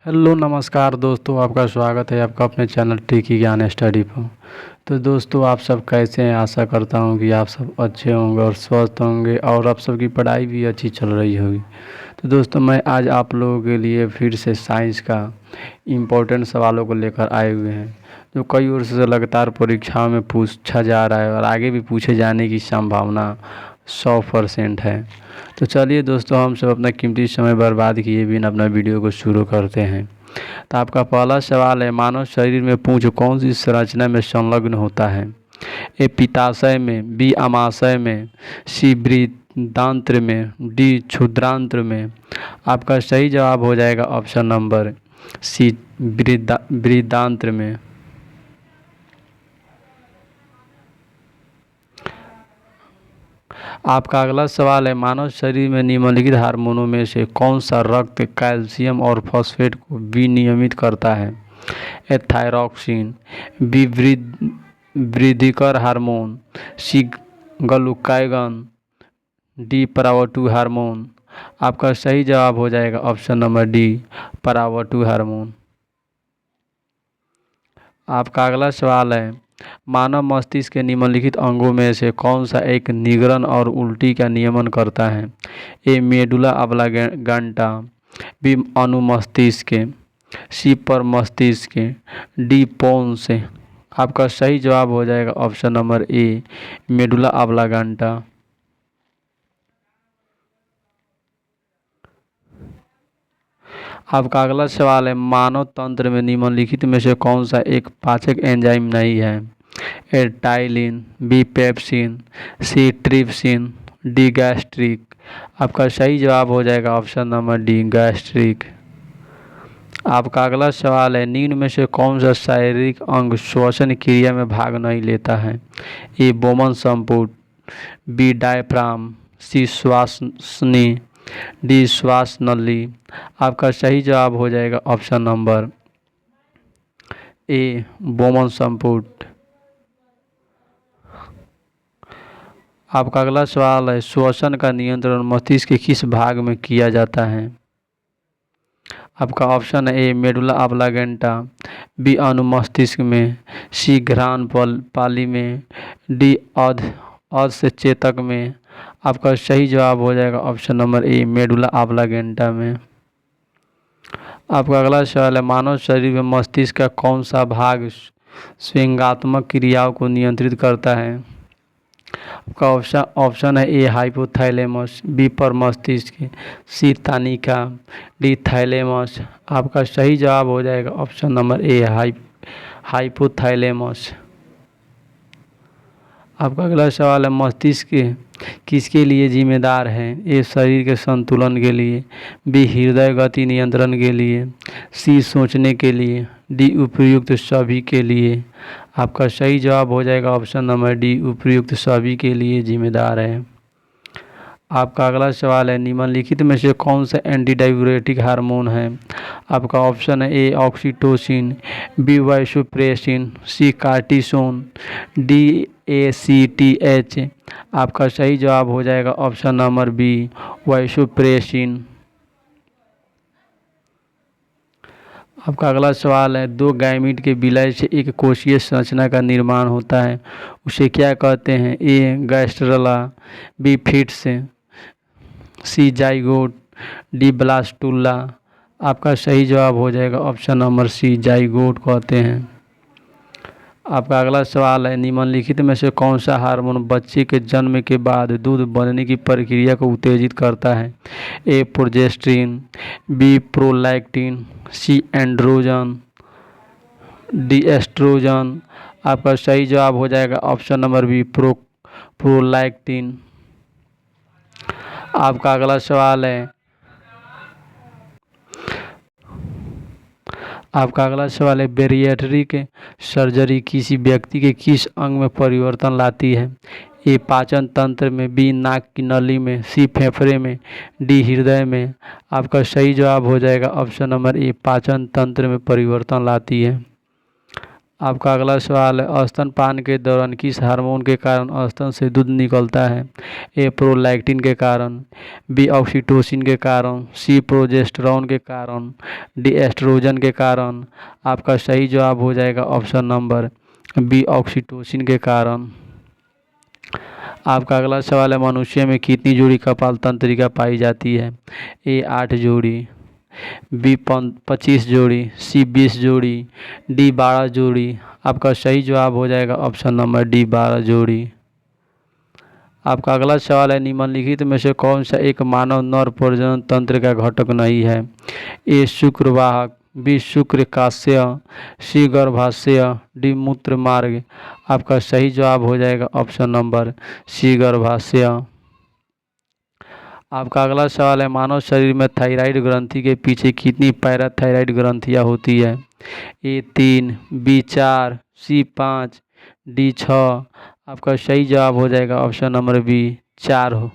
Hello नमस्कार दोस्तों, आपका स्वागत है आपका अपने चैनल ट्रिकी ज्ञान स्टडी पर। तो दोस्तों, आप सब कैसे हैं? आशा करता हूं कि आप सब अच्छे होंगे और स्वस्थ होंगे और आप सबकी पढ़ाई भी अच्छी चल रही होगी। तो दोस्तों, मैं आज आप लोगों के लिए फिर से साइंस का इम्पोर्टेंट सवालों को लेकर आए हुए हैं, जो कई वर्ष से लगातार परीक्षाओं में पूछा जा रहा है और आगे भी पूछे जाने की संभावना 100% है। तो चलिए दोस्तों, हम सब अपना कीमती समय बर्बाद किए बिना अपना वीडियो को शुरू करते हैं। तो आपका पहला सवाल है, मानव शरीर में पूंछ कौन सी संरचना में संलग्न होता है? ए पित्ताशय में, बी आमाशय में, सी बृहदान्त्र में, डी क्षुद्रांत्र में। आपका सही जवाब हो जाएगा ऑप्शन नंबर सी, बृहदान्त्र में। आपका अगला सवाल है, मानव शरीर में निम्नलिखित हार्मोनों में से कौन सा रक्त कैल्शियम और फॉस्फेट को विनियमित करता है? ए थायरॉक्सिन, बी वृद्धिकर हार्मोन, सी ग्लूकागॉन, डी परावर्तक हार्मोन। आपका सही जवाब हो जाएगा ऑप्शन नंबर डी, परावर्तक हार्मोन। आपका अगला सवाल है, मानव मस्तिष्क के निम्नलिखित अंगों में से कौन सा एक निगरण और उल्टी का नियमन करता है? ए मेडुला ऑब्लांगेटा, बी अनुमस्तिष्क, सी परमस्तिष्क, डी पोन्स। आपका सही जवाब हो जाएगा option number A, medulla oblongata. आपका अगला सवाल है, मानव तंत्र में निम्नलिखित में से कौन सा एक पाचक एंजाइम नहीं है? ए टाइलिन, बी पेप्सिन, सी ट्रिप्सिन, डी गैस्ट्रिक। आपका सही जवाब हो जाएगा ऑप्शन नंबर डी, गैस्ट्रिक। आपका अगला सवाल है, निम्न में से कौन सा शारीरिक अंग श्वसन क्रिया में भाग नहीं लेता है? ए बोमन संपुट, बी डायफ्राम, सी श्वासनी, डी श्वास नली। आपका सही जवाब हो जाएगा ऑप्शन नंबर ए, बोमन संपुट। आपका अगला सवाल है, श्वसन का नियंत्रण मस्तिष्क के किस भाग में किया जाता है? आपका ऑप्शन है ए, मेडुला ऑब्लांगेटा, बी अनुमस्तिष्क में, सी घ्राण पाली में, डी अध से चेतक में। आपका सही जवाब हो जाएगा option number A, medulla oblongata में। आपका अगला सवाल है, मानव शरीर में मस्तिष्क का कौन सा भाग संवेगात्मक क्रियाओं को नियंत्रित करता है? आपका ऑप्शन है ए, हाइपोथैलेमस, बी परमस्तिष्क, सी तानिका, डी थैलेमस। आपका सही जवाब हो जाएगा ऑप्शन नंबर ए, हाइपोथैलेमस। आपका अगला सवाल है, मस्तिष्क किसके लिए जिम्मेदार है? ए, शरीर के संतुलन के लिए, बी हृदय गति नियंत्रण के लिए, सी सोचने के लिए, डी उपयुक्त सभी के लिए। आपका सही जवाब हो जाएगा ऑप्शन नंबर डी, उपयुक्त सभी के लिए जिम्मेदार है। आपका अगला सवाल है, निम्नलिखित में से कौन सा एंटी डाययूरेटिक हार्मोन है? आपका ऑप्शन है ए, ऑक्सीटोसिन, बी वैसोप्रेसिन, सी कार्टिसोन, डी ACTH। आपका सही जवाब हो जाएगा ऑप्शन नंबर बी, वैसोप्रेसिन। आपका अगला सवाल है, दो गैमीट के विलय से एक कोशीय संरचना का निर्माण होता है, उसे क्या कहते हैं? ए, गैस्ट्रला, बी फिट्स, सी जाइगोट, डी ब्लास्टुला। आपका सही जवाब हो जाएगा ऑप्शन नंबर सी, जाइगोट कहते हैं। आपका अगला सवाल है, निम्नलिखित में से कौन सा हार्मोन बच्चे के जन्म के बाद दूध बनने की प्रक्रिया को उत्तेजित करता है? ए, प्रोजेस्टेरिन, बी प्रोलैक्टिन, सी एंड्रोजन, डी एस्ट्रोजन। आपका सही जवाब हो जाएगा ऑप्शन नंबर बी, प्रोलैक्टिन। आपका अगला सवाल है, बैरिएट्रिक सर्जरी किसी व्यक्ति के किस अंग में परिवर्तन लाती है? ए, पाचन तंत्र में, बी नाक की नली में, सी फेफड़े में, डी हृदय में। आपका सही जवाब हो जाएगा ऑप्शन नंबर ए, पाचन तंत्र में परिवर्तन लाती है। आपका अगला सवाल है, स्तनपान के दौरान किस हार्मोन के कारण स्तन से दूध निकलता है? ए प्रोलैक्टिन के कारण, बी ऑक्सीटोसिन के कारण, सी प्रोजेस्टेरोन के कारण, डी एस्ट्रोजन के कारण। आपका सही जवाब हो जाएगा ऑप्शन नंबर बी ऑक्सीटोसिन के कारण। आपका अगला सवाल है, मनुष्य में कितनी जोड़ी कपाल तंत्रिका पाई जाती है? ए 8 जोड़ी, बी 25 जोड़ी, सी 20 जोड़ी, डी 12 जोड़ी। आपका सही जवाब हो जाएगा ऑप्शन नंबर डी 12 जोड़ी। आपका अगला सवाल है, निम्नलिखित में से कौन सा एक मानव नर प्रजनन तंत्र का घटक नहीं है? ए शुक्रवाहक, बी शुक्रकास्य, सी गर्भाशय, डी मूत्र मार्ग। आपका सही जवाब हो जाएगा ऑप्शन नंबर सी गर्भाशय। आपका अगला सवाल है, मानव शरीर में थायराइड ग्रंथि के पीछे कितनी पैराथायराइड ग्रंथियां होती है? ए 3, बी 4, सी 5, डी 6। आपका सही जवाब हो जाएगा ऑप्शन नंबर बी 4 हो।